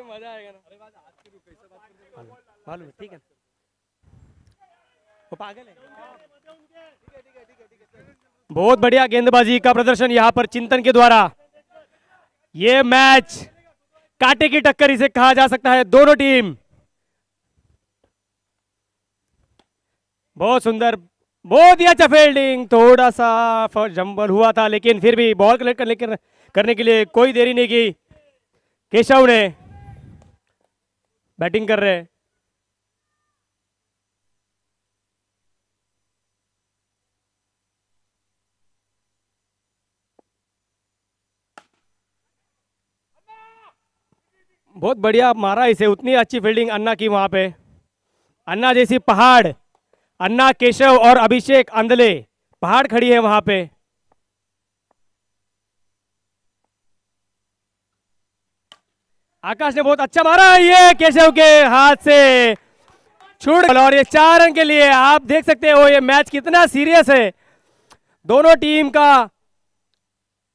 मजा आएगा ना। मालूम है, ठीक है। वो पागल है। बहुत बढ़िया गेंदबाजी का प्रदर्शन यहाँ पर चिंतन के द्वारा। ये मैच कांटे की टक्कर इसे कहा जा सकता है। दोनों टीम बहुत सुंदर, बहुत ही अच्छा फील्डिंग। थोड़ा सा जंबल हुआ था, लेकिन फिर भी बॉल कलेक्ट करने के लिए कोई देरी नहीं की। केशव ने बैटिंग कर रहे हैं। बहुत बढ़िया मारा इसे, उतनी अच्छी फील्डिंग अन्ना की वहां पे। अन्ना जैसी पहाड़, अन्ना, केशव और अभिषेक अंदले, पहाड़ खड़ी है वहां पे। आकाश ने बहुत अच्छा मारा, ये केशव के हाथ से छूट, और ये 4 रन के लिए। आप देख सकते हो ये मैच कितना सीरियस है। दोनों टीम का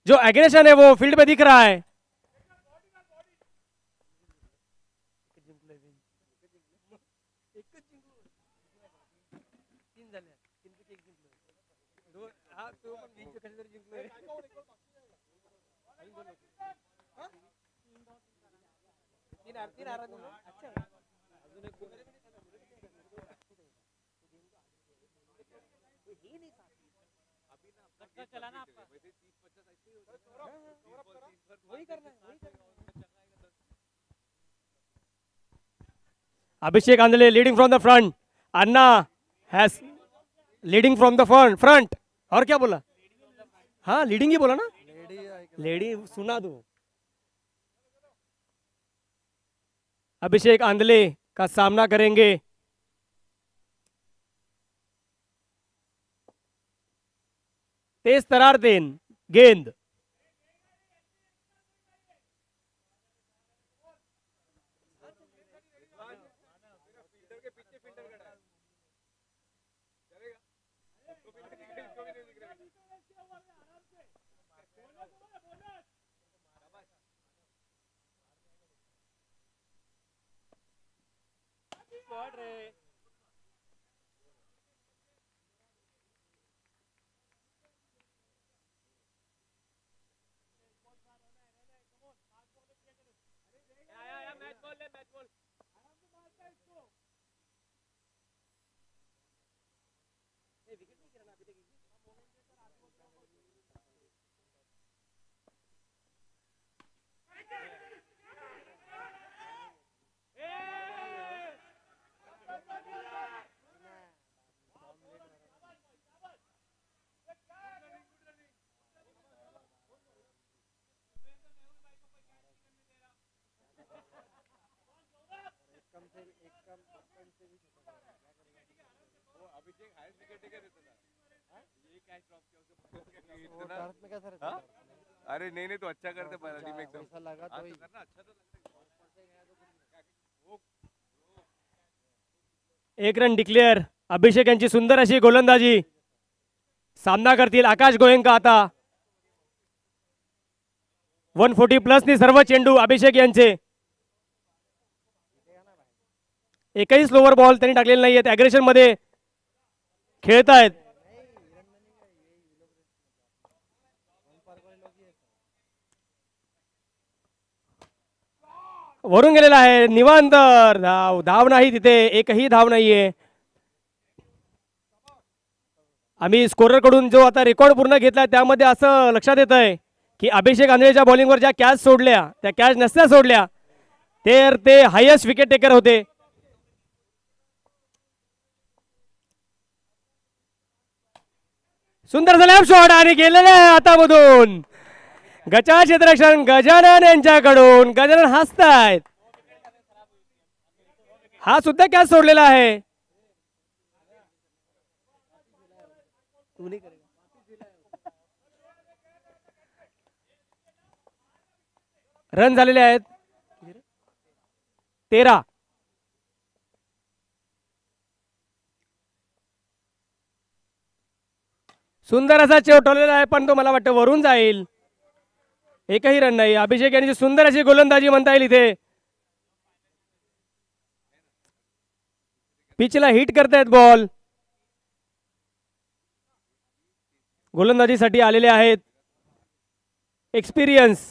जो एग्रेशन है वो फील्ड पे दिख रहा है। Abhishek Andle leading from the front, Anna has leading from the front. और क्या बोला? हाँ लीडिंग ही बोला ना, लेडी सुना दो। अभिषेक आंदले का सामना करेंगे तेज तरार गेंद। अरे नहीं तो अच्छा करते में एकदम लगा तो करना अच्छा तो। 1 रन डिक्लेअर। अभिषेक यांची सुंदर अशी गोलंदाजी, सामना करतील आकाश गोयंका आता। 140+ नी सर्व चेंडू अभिषेक यांचे। एकही स्लोवर बॉल त्यांनी टाकलेला नाहीये, अग्रेशन मध्ये खेळतायत। वरून गेलेला आहे निवांत, धाव नाही तिथे, एकही धाव नाहीये। आम्ही स्कोरर कडून जो आता रेकॉर्ड पूर्ण घेतला त्यामध्ये असं लक्षात येत आहे की अभिषेक आंधळेच्या बॉलिंगवर ज्या कॅच सोडल्या त्या कॅच नसत्या सोडल्या तर ते हायेस्ट विकेट टेकर होते। सुंदर स्लॅम शॉट आणि गेलेले आहे हातामधून। गचा क्षेत्ररक्षण गजानन यांच्याकडून, गजानन हसतायत। हा सुद्धा कॅच सोडलेला आहे। रन झालेले आहेत 13। सुंदर असा चेव ठेवलेला आहे, पण तो मला वाटतं वरून जाईल। एकही रन नाही. अभिषेक यांची सुंदर अशी गोलंदाजी म्हणता येईल इथे. पिचला हिट करतायत बॉल. गोलंदाजीसाठी आलेले आहेत एक्सपिरियन्स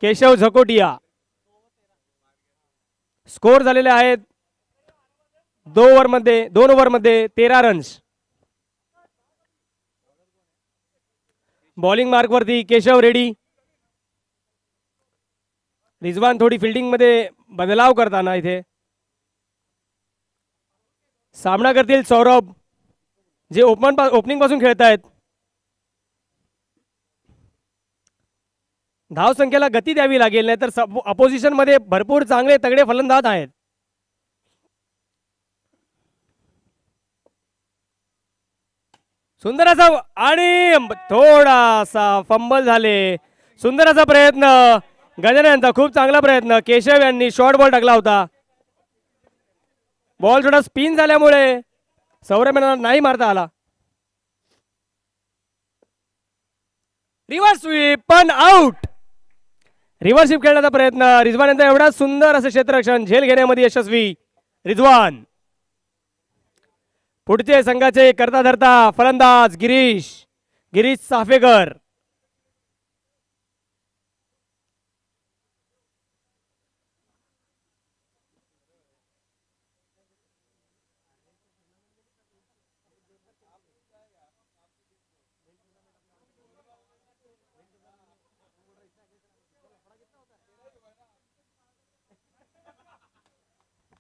केशव झकोटिया. स्कोर झालेले आहेत 2 ओव्हरमध्ये 13 रन्स. बॉलिंग मार्क वरती केशव रेडी. रिजवान थोडी फिल्डिंग मध्ये बदलाव करताना इथे सामना करतील सौरभ जे ओपनिंग पासून खेळत आहेत. धाव संख्येला गती द्यावी लागेल नाही तर अपोजिशन मध्ये भरपूर चांगले तगडे फलंदाज आहेत. सुंदर असा आणि थोडासा फंबल झाले. सुंदर असा प्रयत्न गजानन यांचा, खूप चांगला प्रयत्न. केशव यांनी शॉर्ट बॉल टाकला होता. बॉल थोडा स्पिन झाल्यामुळे सौरभ यांना नाही मारता आला. रिव्हर्स स्वीप पण आउट. रिव्हर्स स्वीप खेळण्याचा प्रयत्न रिजवान यांचा. एवढा सुंदर असं क्षेत्ररक्षण झेल घेण्यामध्ये यशस्वी रिजवान. पुढचे संघाचे करता धरता फलंदाज गिरीश साफेकर.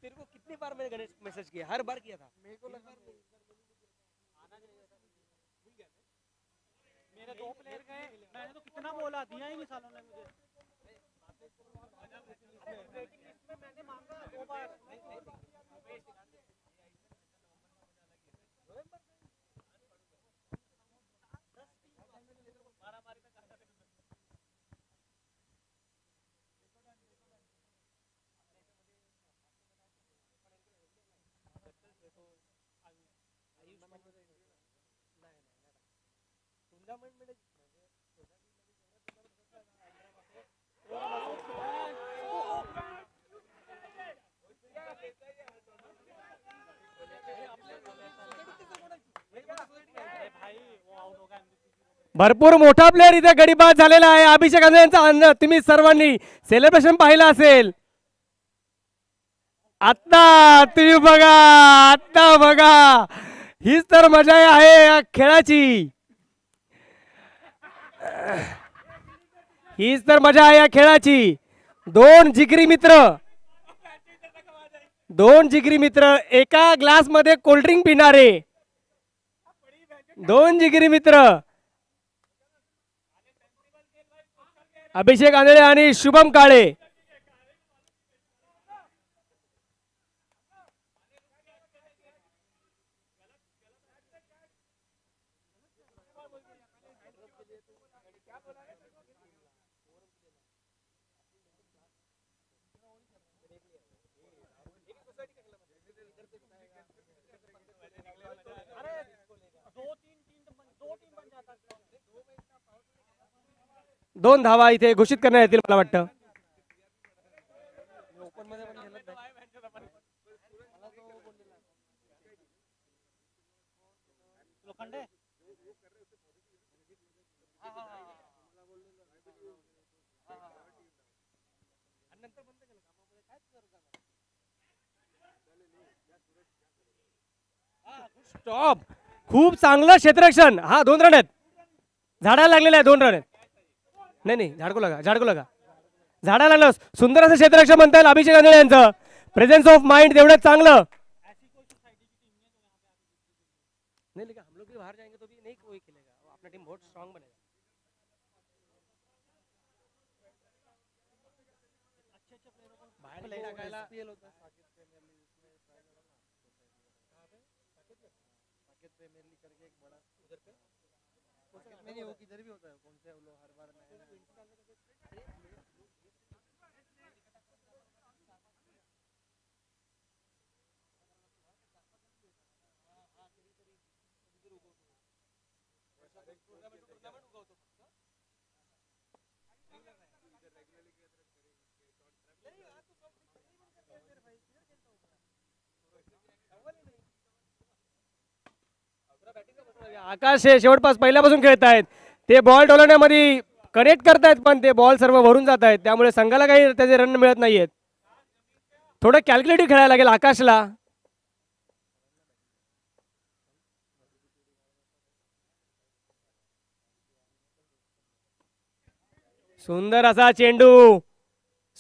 तेरे को कितनी बार मैंने गणेश मैसेज किया, हर बार किया था. मेरे को लगा आना चाहिए था. भूल गया मेरे 2 प्लेयर गए. मैंने तो कितना बोला, दिया ही नहीं सालों ने मुझे. मैंने मांगा 2 बार. भरपूर मोठा प्लेअर इथे गडीबाद झालेला आहे. अभिषेक यांचा तुम्ही सर्वांनी सेलिब्रेशन पाहिलं असेल. आता तुम्ही बघा, आता बघा, हीच तर मजा आहे या खेळाची. हीच तर मजा आहे या खेळाची. दोन जिगरी मित्र एका ग्लास मध्ये कोल्ड्रिंक पिणारे. 2 जिगरी मित्र अभिषेक आंधळे आणि शुभम काळे. दोन धावा इथे घोषित करण्यात येतील मला वाटतं. स्टॉप. खूप चांगलं क्षेत्ररक्षण. हा 2 रन आहेत. झाडाला लागलेले आहे 2 रन आहेत. नाही झाडको लगा झाडाला लागलं. सुंदर असं क्षेत्ररक्षण म्हणता येईल अभिषेक आंधळे यांचं. प्रेझेन्स ऑफ माइंड तेवढंच चांगलं. नहीं लेकिन हम लोग भी बाहर जाएंगे तो भी नहीं कोई खेलेगा. अपना टीम बहुत स्ट्रांग बनेगा. अच्छे प्लेयरों को बाहर लेना कायला एसपीएल होता है. साकेत प्रीमियर लीग करके एक बड़ा उधर पे में नहीं, वो किधर भी होता है. कौन से वो लोग हर बार में आकाश हे शेवटपास पहिल्यापासून खेळत आहेत. ते बॉल डोलवण्यामध्ये कनेक्ट करतायत पण ते बॉल सर्व भरून जात आहेत, त्यामुळे संघाला काही त्याचे रन मिळत नाहीयेत. थोडं कॅल्क्युलेटिव्ह खेळायला लागेल आकाशला. सुंदर असा चेंडू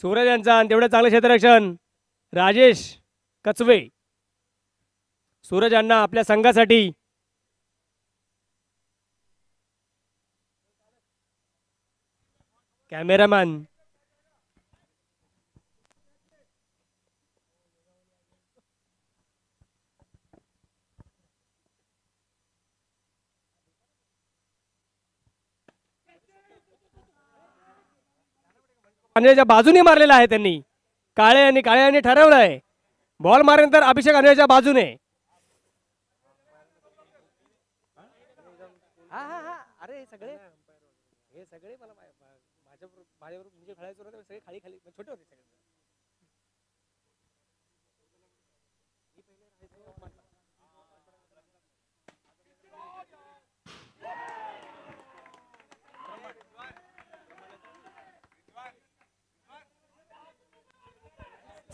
सूरज यांचा आणि तेवढं चांगलं क्षेत्ररक्षण राजेश कचवे. सूरज यांना आपल्या संघासाठी कॅमेरामॅन अन्वयच्या बाजूने मारलेला आहे त्यांनी. काळे यांनी ठरवलंय बॉल मारल्यानंतर अभिषेक अन्वयच्या बाजूने. अरे सगळे मला माझ्याबरोबर खेळायचं होतं, सगळे खाली खाली छोटे होते सगळे.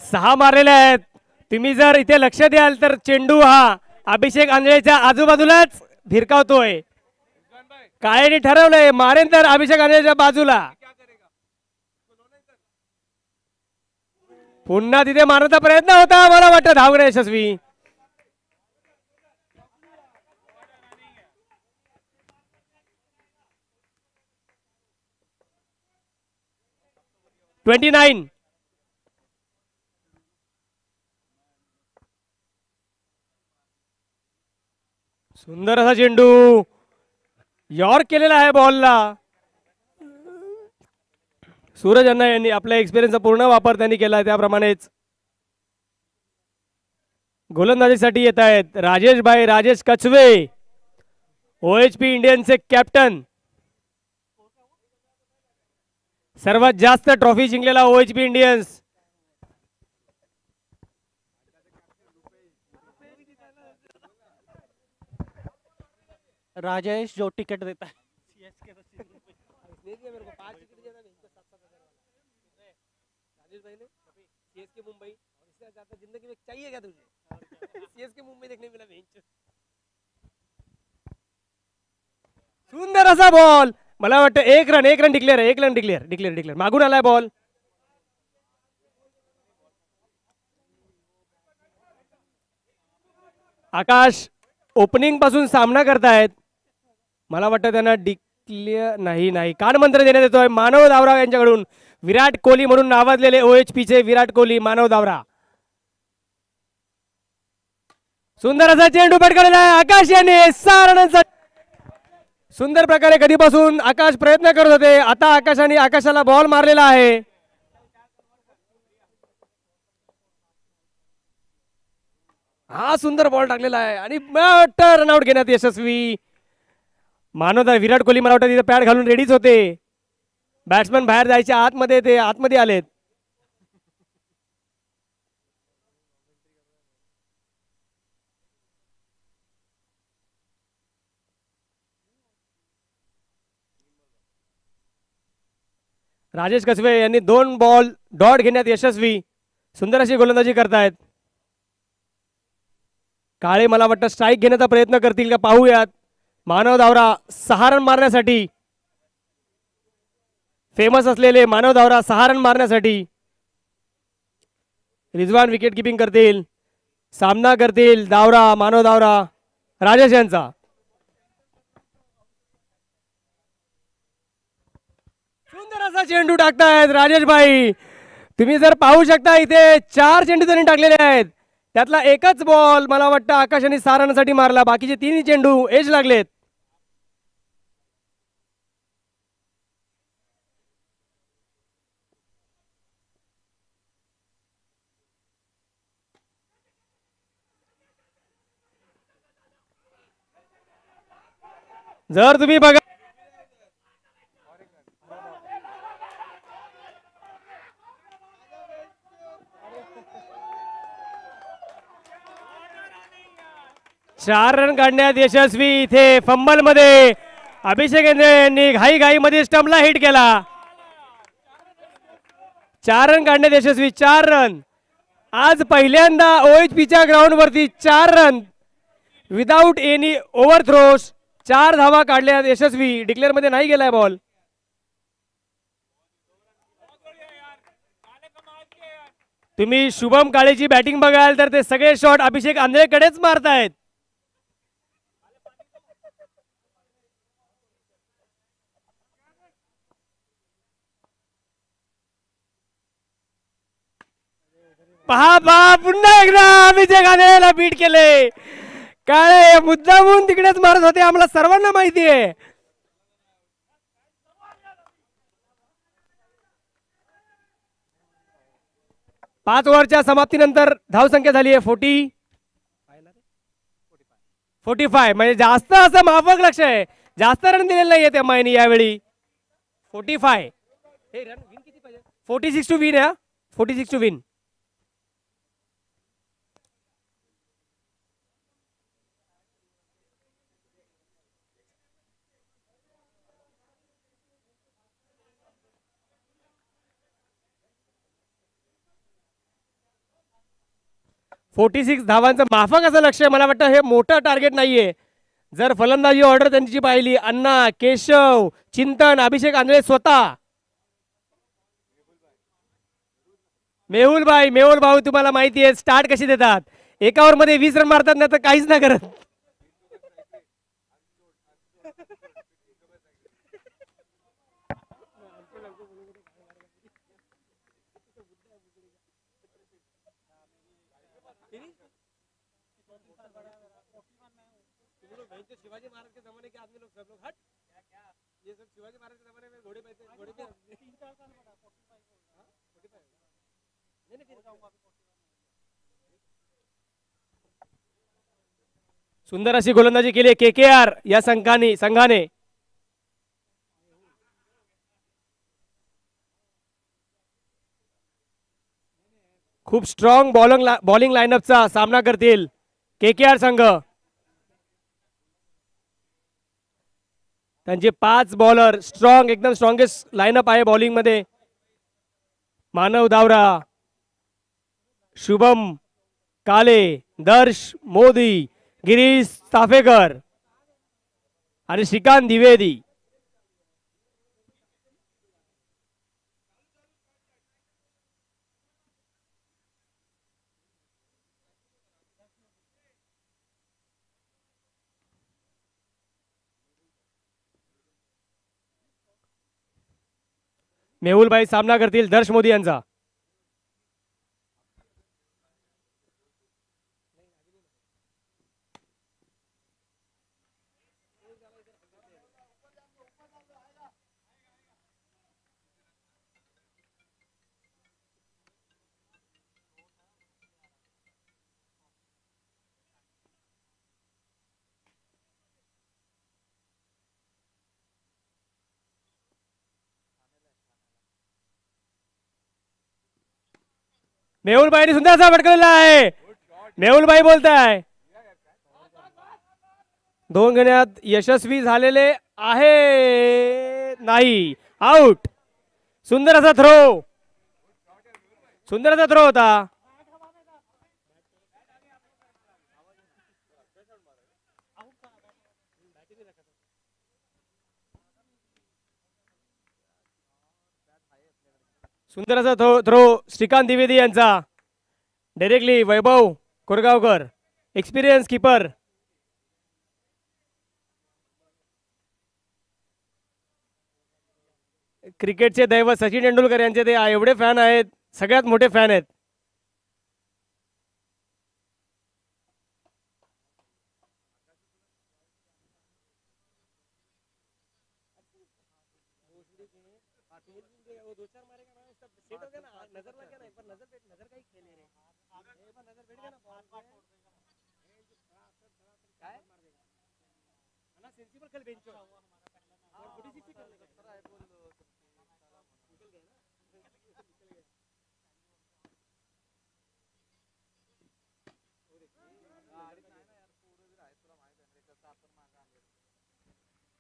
सहा मारलेले आहेत. तुम्ही जर इथे लक्ष द्याल तर चेंडू हा अभिषेक आंधळेच्या आजूबाजूलाच भिरकावतोय. काळेने ठरवलंय मारेन तर अभिषेक आंधळेच्या बाजूला. पुन्हा तिथे मारण्याचा प्रयत्न होता, मला वाटतं धावणे यशस्वी. $29. सुंदर असा चेंडू यॉर्क केलेला आहे बॉलला. सूरज यांनी आपल्या एक्सपिरियन्सचा पूर्ण वापर त्यांनी केला. त्याप्रमाणेच गोलंदाजीसाठी येत आहेत राजेश कचवे, OHP इंडियन्सचे कॅप्टन. सर्वात जास्त ट्रॉफी जिंकलेला OHP इंडियन्स. राजेश जो टिकट देता है मुंबई जिंदगी में चाहिए क्या तुझे? CSK मुंबई देखने मिला. सुंदर असा बॉल, मला वाटतं एक रन डिक्लेअर मागून आलाय बॉल. आकाश ओपनिंग पासून सामना करतायत. मला वाटतं त्यांना डिक्लेअर नाही कानमंत्र देण्यात येतोय मानव दावरा यांच्याकडून. विराट कोहली म्हणून नावाजलेले OHP चे विराट कोहली, मानव दावरा. सुंदर असा चेंडू पटकावलेला आहे आकाश याने 6 रनांचा. सुंदर प्रकारे कधीपासून आकाश प्रयत्न करत होते, आता आकाशाला बॉल मारलेला आहे. हा सुंदर बॉल टाकलेला आहे आणि रनआउट घेण्यात यशस्वी. मानवदा विराट कोहली मला वाटतं तिथे पॅड घालून रेडीच होते. बॅट्समन बाहेर जायच्या आतमध्ये ते आतमध्ये आलेत. राजेश कसबे यांनी 2 बॉल डॉट घेण्यात यशस्वी. सुंदर अशी गोलंदाजी करतायत. काळे मला वाटतं स्ट्राईक घेण्याचा प्रयत्न करतील का पाहूयात. मानव दावरा 6 रन मारण्यासाठी, फेमस असलेले मानव दावरा 6 रन मारण्यासाठी. रिजवान विकेट किपिंग करतील, सामना करतील मानव दावरा राजेश यांचा. सुंदर असा चेंडू टाकतायत राजेश भाई. तुम्ही जर पाहू शकता इथे 4 चेंडू त्यांनी टाकलेले आहेत, त्यातला एकच बॉल मला वाटतं आकाशाने 6 रनसाठी मारला. बाकीचे 3 चेंडू एज लागलेत. जर तुम्ही बघा चार रन काढण्यात यशस्वी. इथे फंबल मध्ये अभिषेक यांनी घाई मध्ये स्टंपला हिट केला. 4 रन काढण्यात यशस्वी. 4 रन. आज पहिल्यांदा OHPच्या ग्राउंड वरती 4 run without any over throws 4 धावा काढल्यात यशस्वी. डिक्लेअर मध्ये नाही गेलाय बॉल. तुम्ही शुभम काळेची बॅटिंग बघाल तर ते सगळे शॉट अभिषेक आंधळेकडेच मारतायत. पहा पुन्हा एकदा अभिषेक आंधळेला बीट केले. काळे मुद्दामून तिकडेच मारत होते, आम्हाला सर्वांना माहिती आहे. पाच ओव्हरच्या समाप्तीनंतर धावसंख्या झाली आहे 45. म्हणजे जास्त असं माफक लक्ष आहे. जास्त रन दिलेले नाहीये त्या मायनी यावेळी. 45. 46 टू विन. 46 to win. .46 धावांचं माफक असं लक्ष आहे. मला वाटतं हे मोठं टार्गेट नाहीये. जर फलंदाजी ऑर्डर त्यांची पाहिली, अण्णा, केशव, चिंतन, अभिषेक आंधळे स्वतः, मेहुल भाऊ तुम्हाला माहिती आहे स्टार्ट कशी देतात. एका ओव्हर मध्ये 20 रन मारतात, नाही तर काहीच नाही करत. शिवाजी महाराज के जमाने के आदमी लोग सब लोग हट ये सब शिवाजी महाराज के जमाने में घोड़े पे सुंदर अशी गोलंदाजी केली KKR या संघाने. खूप स्ट्रॉंग बॉलिंग लाईनअपचा सामना करतील KKR संघ. त्यांचे 5 बॉलर स्ट्रॉंग, एकदम स्ट्रॉंगेस्ट लाईनअप आहे बॉलिंग मध्ये. मानव दावरा, शुभम काले, दर्श मोदी, गिरीश चाफेकर आणि श्रीकांत द्विवेदी. मेहुल भाई सामना करतील दर्श मोदी यांचा. मेहुल भाई सुंदर असा फटकलेला आहे. मेहुल भाई बोलताय 2 घेण्यात यशस्वी झालेले आहे नाही. आउट. सुंदर असा थ्रो होता. सुंदर असा थ्रो श्रीकांत द्विवेदी यांचा. डायरेक्टली वैभव कोरगावकर, एक्सपिरियन्स कीपर. क्रिकेटचे दैवत सचिन तेंडुलकर यांचे ते एवढे फॅन आहेत, सगळ्यात मोठे फॅन आहेत.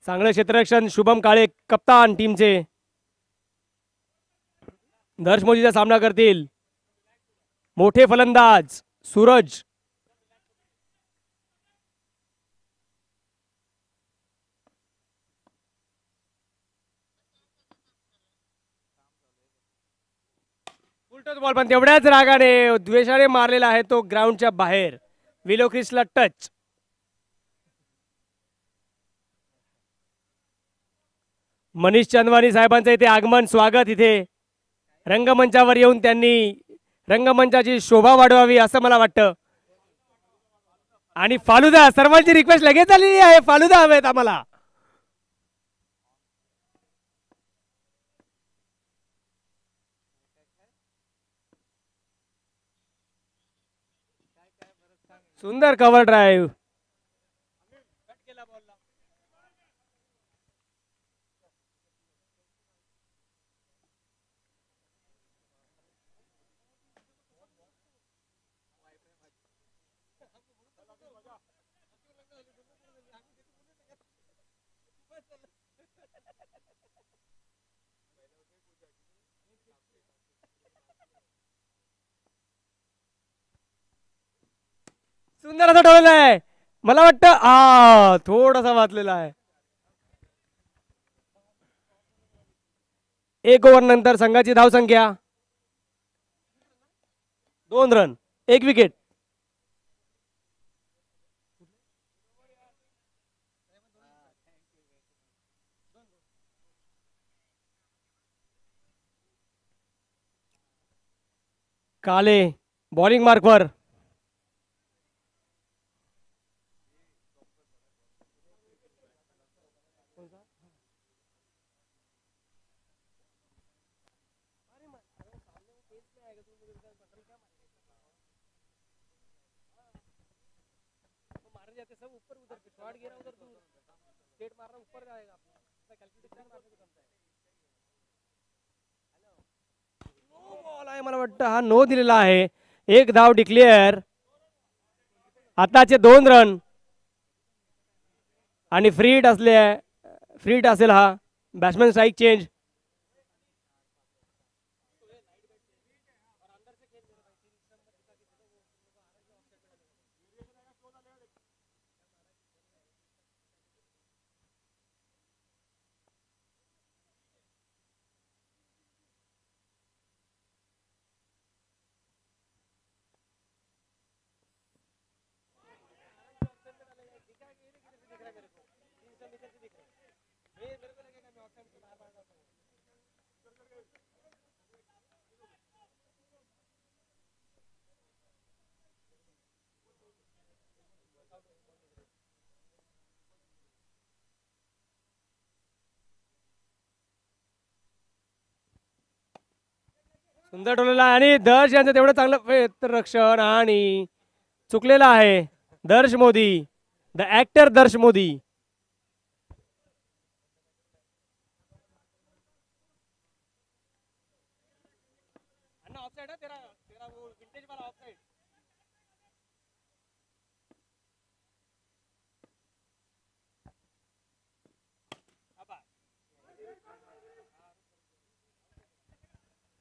चांगलं क्षेत्ररक्षण शुभम काळे कप्तान टीमचे. दर्श मोदीचा सामना करतील मोठे फलंदाज सूरज. उलटच बॉल पण तेवढ्याच रागाने द्वेषाने मारलेला आहे तो ग्राउंडच्या बाहेर. विलो क्रिसला टच. मनीष चंदवानी साहेबांचं इथे आगमन स्वागत. इथे रंगमंचावर येऊन त्यांनी रंगमंचाची शोभा वाढवावी असं मला वाटतं. आणि फालुदा सर्वांची रिक्वेस्ट लगेच आलेली आहे. फालुदा हवेत आम्हाला. सुंदर कव्हर ड्राईव्ह. सुंदर असा ठेवलेला आहे. मला वाटतं थोडासा वाचलेला आहे. 1 ओव्हर नंतर संघाची धावसंख्या 2 रन 1 विकेट. काले बॉलिंग मार्कवर. मला वाटतं हा नो दिलेला आहे. 1 धाव डिक्लेअर. आताचे 2 रन आणि फ्रीट असेल हा. Batsman strike change. सुंदर ठेवलेला आहे. आणि दर्श यांचं तेवढं चांगलं रक्षण आणि चुकलेला आहे. दर्श मोदी द ऍक्टर दर्श मोदी.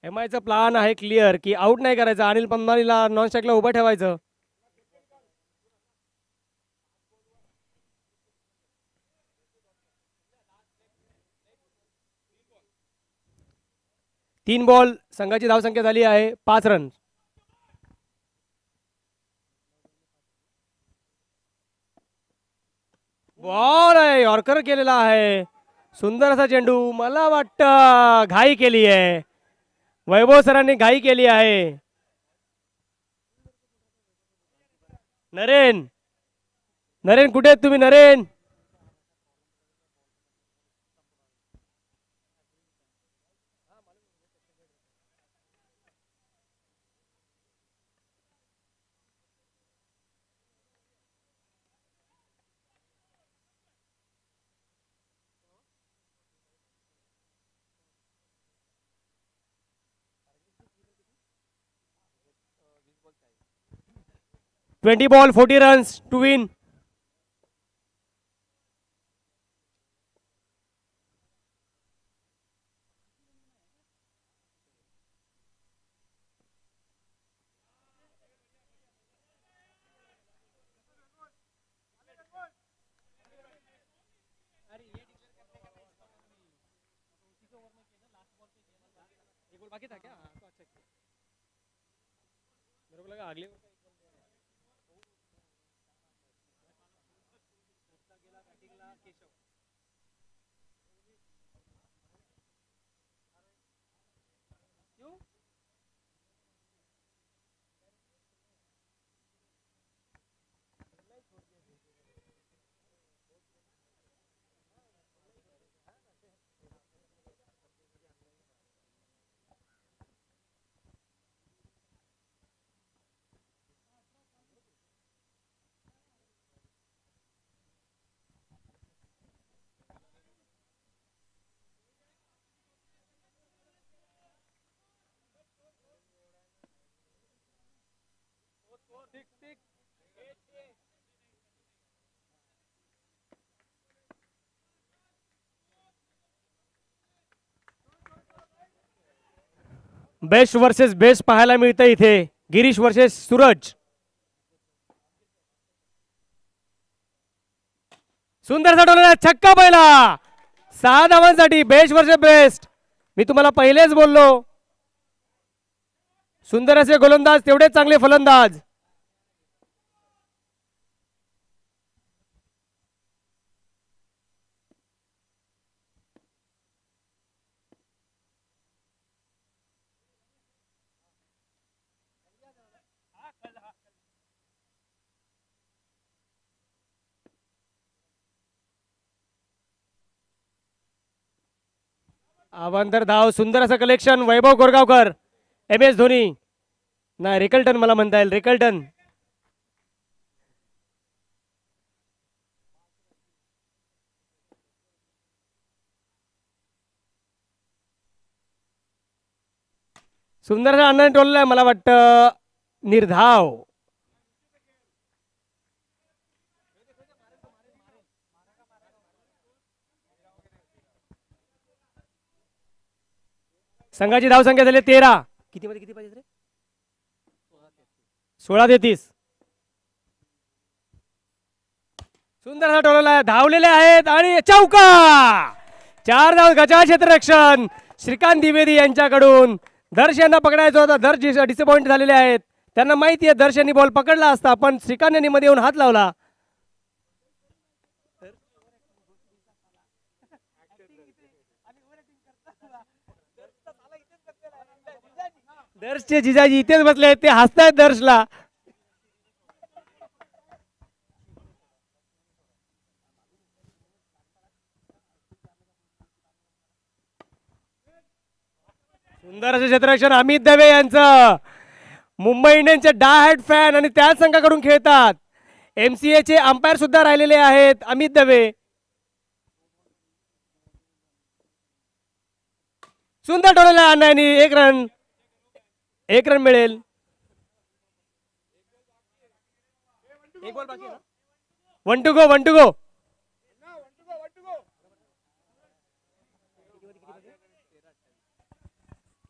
MIचा प्लान आहे क्लिअर की आउट नाही करायचं. अनिल पंधानीला नॉन स्ट्राईकला उभं ठेवायचं. तीन बॉल संघाची धावसंख्या झाली आहे 5 रन. बॉल आहे यॉर्कर केलेला आहे. सुंदर असा चेंडू. मला वाटतं घाई केली आहे. वैभव सरांनी घाई केली आहे. नरेन नरेन कुठे आहेत तुम्ही Naren? 20 ball 40 runs to win. बाकी था क्या? हाँ, तो अच्छा किया। मेरे को लगा अगले बेस्ट वर्सेस बेस्ट पाहायला मिळतं इथे. गिरीश वर्सेस सूरज. सुंदर सा छक्का पहिला 6 धावांसाठी. Best versus best. मी तुम्हाला पहिलेच बोललो सुंदर असे गोलंदाज तेवढेच चांगले फलंदाज. अवांतर धाव. सुंदर असं कलेक्शन. वैभव कोरगावकर. MS धोनी नाही रिकल्टन मला म्हणता येईल. रिकल्टन. सुंदर अण्णाने टोललाय मला वाटतं. निर्धाव. संघाची धावसंख्या झाली 13. किती मध्ये किती पाहिजे रे? 16-33. सुंदर असा टोलला. धावलेले आहेत आणि चौका. 4 धाव. गजा क्षेत्ररक्षण श्रीकांत द्विवेदी यांच्याकडून. दर्श यांना पकडायचा होता. दर्श डिसअपॉइंट झालेले आहेत. त्यांना माहिती आहे दर्श यांनी बॉल पकडला असता पण श्रीकांत यांनी मध्ये येऊन हात लावला. दर्शचे जिजाजी इथेच बसले आहेत. ते हसतायत दर्शला. सुंदर असे क्षेत्ररक्षण अमित दवे यांचं. मुंबई इंडियन्सचे डायहार्ड फॅन आणि त्याच संघाकडून खेळतात. MCA चे अंपायर सुद्धा राहिलेले आहेत अमित दवे. सुंदर टोलला अण्णांनी. 1 रन मिळेल. 1 to go.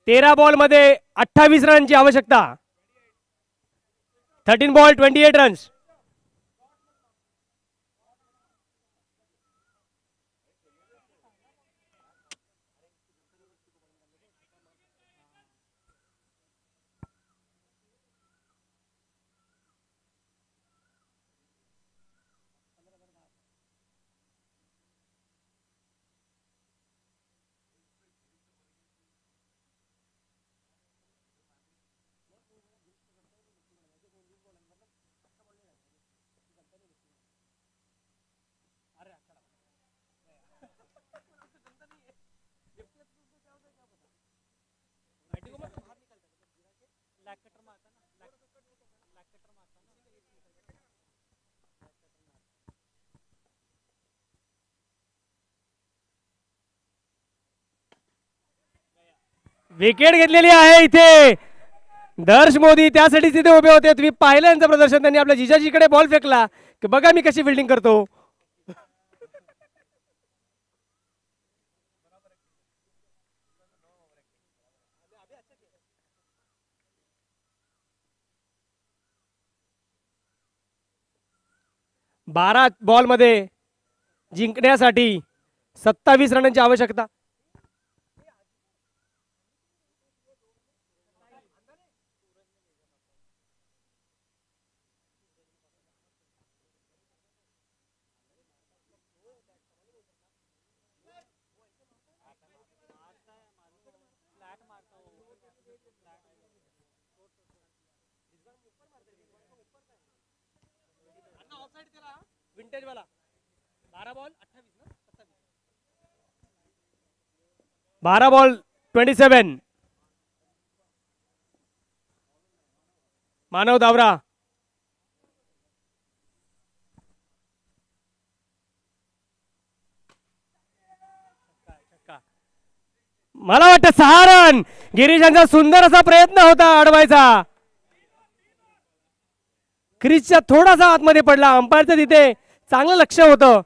13 बॉल मध्ये 28 रनची आवश्यकता. 13 बॉल 28 रन्स. विकेट घेतलेली आहे इथे. दर्श मोदी त्यासाठी तिथे उभे होते. तुम्ही पाहिलं यांचं प्रदर्शन. त्यांनी आपल्या जिजाजीकडे बॉल फेकला की बघा मी कशी फिल्डिंग करतो. बारा बॉल मध्ये जिंकण्यासाठी 27 रनांची आवश्यकता. विंटेज वाला 12 बॉल 27. मानव दावरा. मला वाटतं 6 रन. गिरीशांचा सुंदर असा प्रयत्न होता अडवायचा. क्रीजच्या थोडासा आतमध्ये पडला. अंपायरचं तिथे चांगलं लक्ष होतं.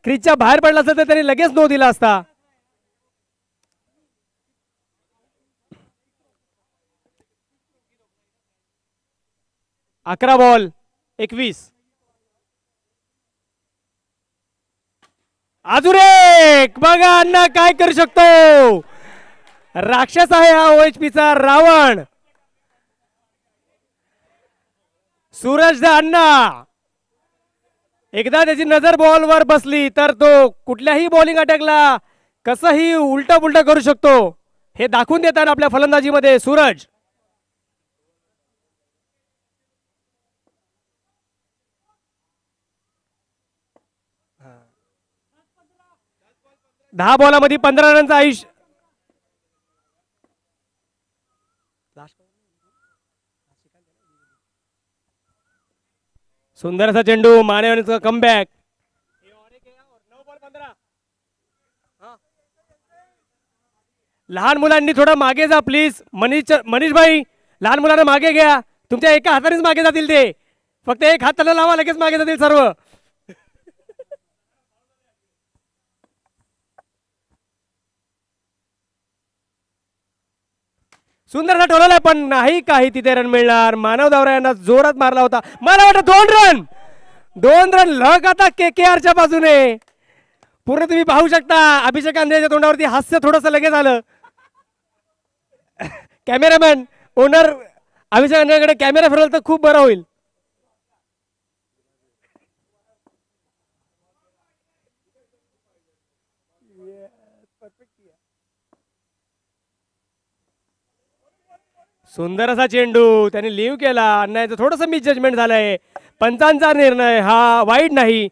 क्रीजच्या बाहेर पडला असता तर त्यांनी लगेच नो दिला असता. अकरा बॉल 21. अजून एक बघा अण्णा काय करू शकतो. राक्षस आहे हा OHPचा रावण सूरज अण्णा. एकदा त्याची नजर बॉलवर बसली तर तो कुठल्याही बॉलिंग अटॅकला कसंही उलट पुलट करू शकतो हे दाखवून देतात आपल्या फलंदाजीमध्ये सूरज. दहा बॉलामध्ये 15 रनचा आयुष्य. सुंदर असा चेंडू. मानेचा कमबॅक. लहान मुलांनी थोडं मागे जा प्लीज. मनीष भाई लहान मुलांना मागे घ्या. तुमच्या एका हातानेच मागे जातील ते. फक्त एक हात त्याला लावा लगेच मागे जातील सर्व. सुंदरसा ठोलाय पण नाही काही तिथे रन मिळणार. मानव दावरा यांना जोरात मारला होता. मला वाटतं 2 रन लग आता KKRच्या बाजूने. पूर्ण तुम्ही पाहू शकता अभिषेक आंध्रेच्या तोंडावरती हास्य थोडंसं लगेच आलं. कॅमेरामॅन ओनर अभिषेक आंध्रेकडे कॅमेरा फिरवला तर खूप बरं होईल. सुंदर असा चेंडू त्याने लिव्ह केला. अन्यायचं थोडंसं मिस जजमेंट झालंय. पंचांचा निर्णय हा वाईट नाही.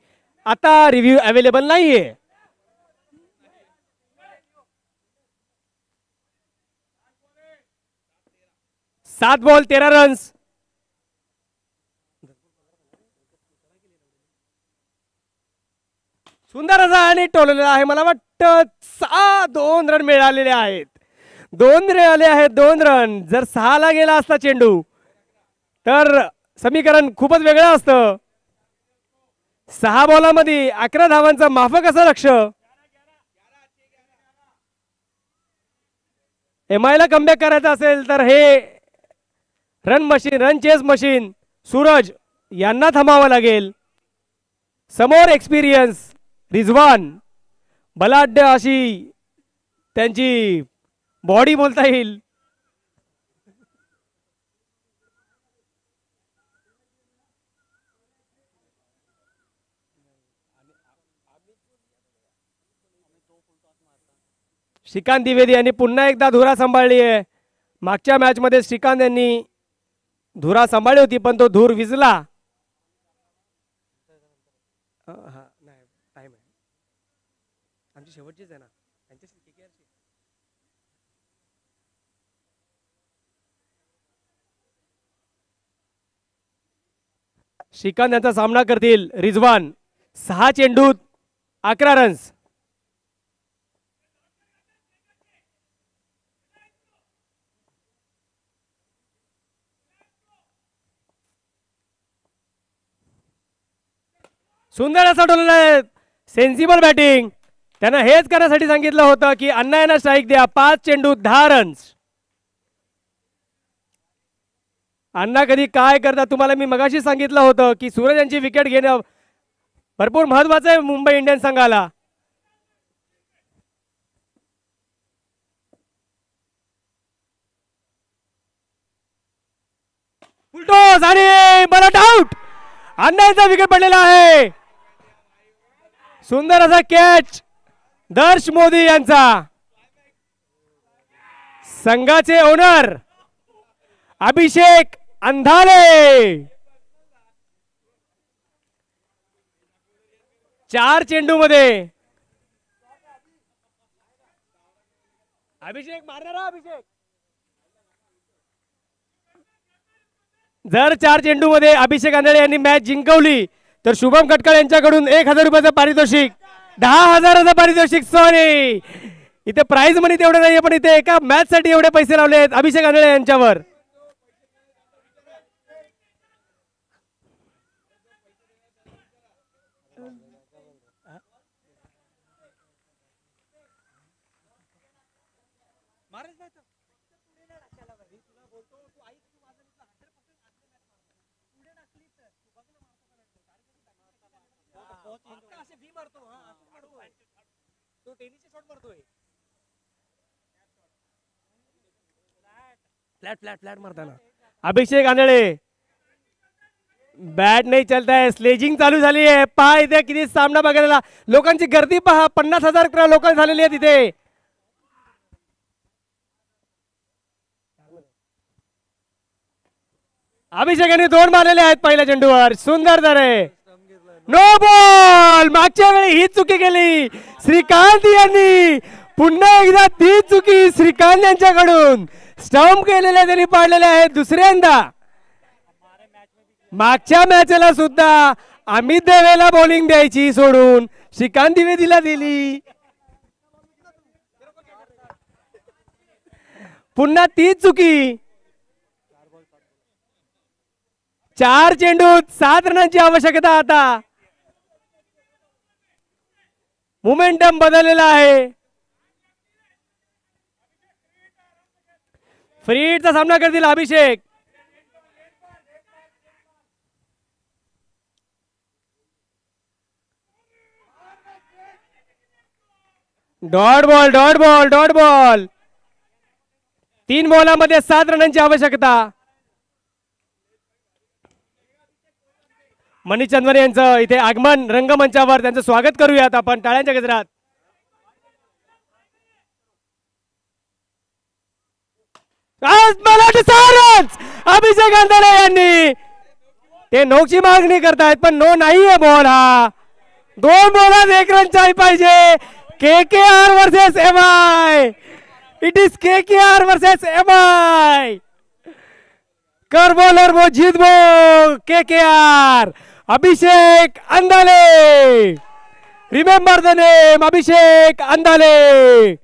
आता रिव्ह्यू अवेलेबल नाहीये. सात बॉल 13 रन्स. सुंदर असा आणि टोललेला आहे. मला वाटतं 2 रन मिळालेले आहेत. 2 मिळाले आहेत. 2 रन. जर 6 ला गेला असता चेंडू तर समीकरण खूपच वेगळं असतं. 6 बॉलामध्ये 11 धावांचं माफक असं लक्ष. MI ला कमबॅक करायचं असेल तर हे रन चेस मशीन सूरज यांना थांबावं लागेल. समोर एक्सपिरियन्स रिझवान बलाढ्य अशी त्यांची बॉडी बोलता येईल. श्रीकांत द्विवेदी यांनी पुन्हा एकदा धुरा सांभाळली आहे. मागच्या मॅच मध्ये श्रीकांत यांनी धुरा सांभाळली होती पण तो धूर विजला. आमची शेवटचीच आहे ना. श्रीकांत यांचा सामना करतील रिझवान. 6 चेंडूत 11 रन्स. सुंदर असं ठेवलेलं सेन्सिबल बॅटिंग. त्यानं हेच करण्यासाठी सांगितलं होतं की अण्णा यांना स्ट्राईक द्या. 5 चेंडू 10 रन्स. अण्णा कधी काय करतात तुम्हाला मी मगाशी सांगितलं होतं की सूरज यांची विकेट घेणं भरपूर महत्वाचं आहे मुंबई इंडियन्स संघाला. फुलटॉस आणि बरं आउट. अण्णा यांचा विकेट पडलेला आहे. सुंदर असा कॅच दर्श मोदी यांचा. संघाचे ओनर अभिषेक अंधाले 4 चेंडू मध्ये. अभिषेक मारणारा अभिषेक. जर 4 चेंडू मध्ये अभिषेक आंधळे यांनी मॅच जिंकवली तर शुभम खटकाळ यांच्याकडून 1000 रुपयाचं पारितोषिक, 10,000चं पारितोषिक. सॉरी इथे प्राइज मनी तेवढं नाहीये पण इथे एका मॅच साठी एवढे पैसे लावले आहेत अभिषेक आंधळे यांच्यावर. फ्लॅट मारताना अभिषेक आंधळे बॅट नाही चलता है. स्लेजिंग चालू झाली आहे. पहा इथे किती सामना बघायला लोकांची गर्दी पहा. 50,000 लोक झालेली आहेत इथे. अभिषेक यांनी 2 मारलेले आहेत पहिल्या चेंडूवर. सुंदर धरे नो बॉल. मागच्या वेळी ही चुकी केली श्रीकांत यांनी. पुन्हा एकदा ती चुकी श्रीकांत यांच्याकडून. स्टंप केलेल्या त्यांनी पाडलेले आहेत दुसऱ्यांदा. मागच्या मॅचला सुद्धा अमित देवेला बॉलिंग द्यायची सोडून श्रीकांत द्विवेदीला दिली. पुन्हा ती चुकी. 4 चेंडूत 7 रनांची आवश्यकता. आता मोमेंटम बदललेला आहे. फ्री हिटचा सामना करतील अभिषेक. Dot ball. 3 बॉलामध्ये 7 रनांची आवश्यकता. मनीष चंदवरे यांचं इथे आगमन रंगमंचावर. त्यांचं स्वागत करूयात आपण टाळ्यांच्या गजरात. अभिषेक आंधळे यांनी ते नोची मागणी करतायत पण नो नाहीये बॉल. हा 2 बॉलात 1 रन चाही पाहिजे. KKR versus MI. It is KKR versus MI. कर बॉलर वो जीत वो KKR. Abhishek Andhale. Remember the name Abhishek Andhale.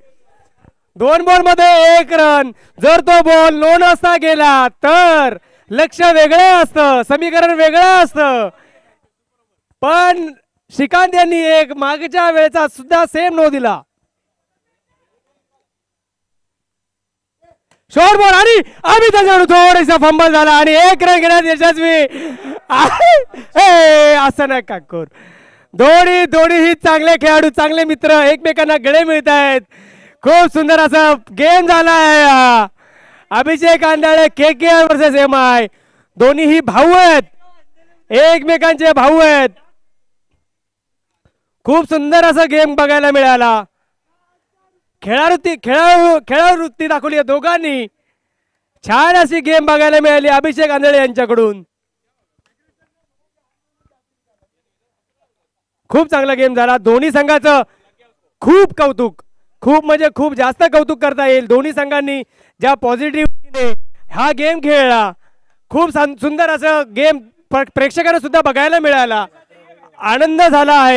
2 ball मध्ये 1 रन. जर तो बॉल नो नसता गेला तर लक्ष वेगळं असतं, समीकरण वेगळं असतं. पण श्रीकांत यांनी एक मागच्या वेळेचा सुद्धा सेम नो दिला. शॉर्ट बॉल आणि आम्ही त्याच्यावर थोडासा फंबल झाला आणि 1 रन घेण्यात यशस्वी. असं नका करू. दोन्ही चांगले खेळाडू, चांगले मित्र एकमेकांना गळे मिळत आहेत. खूप सुंदर असा गेम झाला आहे. अभिषेक आंधळे KKR वर्सेस MI. दोन्ही भाऊ आहेत, एकमेकांचे भाऊ आहेत. खूप सुंदर असा गेम बघायला मिळाला. खेळावृत्ती दाखवली दोघांनी. छान अशी गेम बघायला मिळाली अभिषेक आंधळे यांच्याकडून. खूप चांगला गेम झाला. दोन्ही संघाचं खूप कौतुक, खूप म्हणजे खूप जास्त कौतुक करता येईल. दोन्ही संघांनी ज्या पॉझिटिव्हिटीने हा गेम खेळला. खूप सुंदर असं गेम प्रेक्षकांना सुद्धा बघायला मिळाला. आनंद झाला आहे.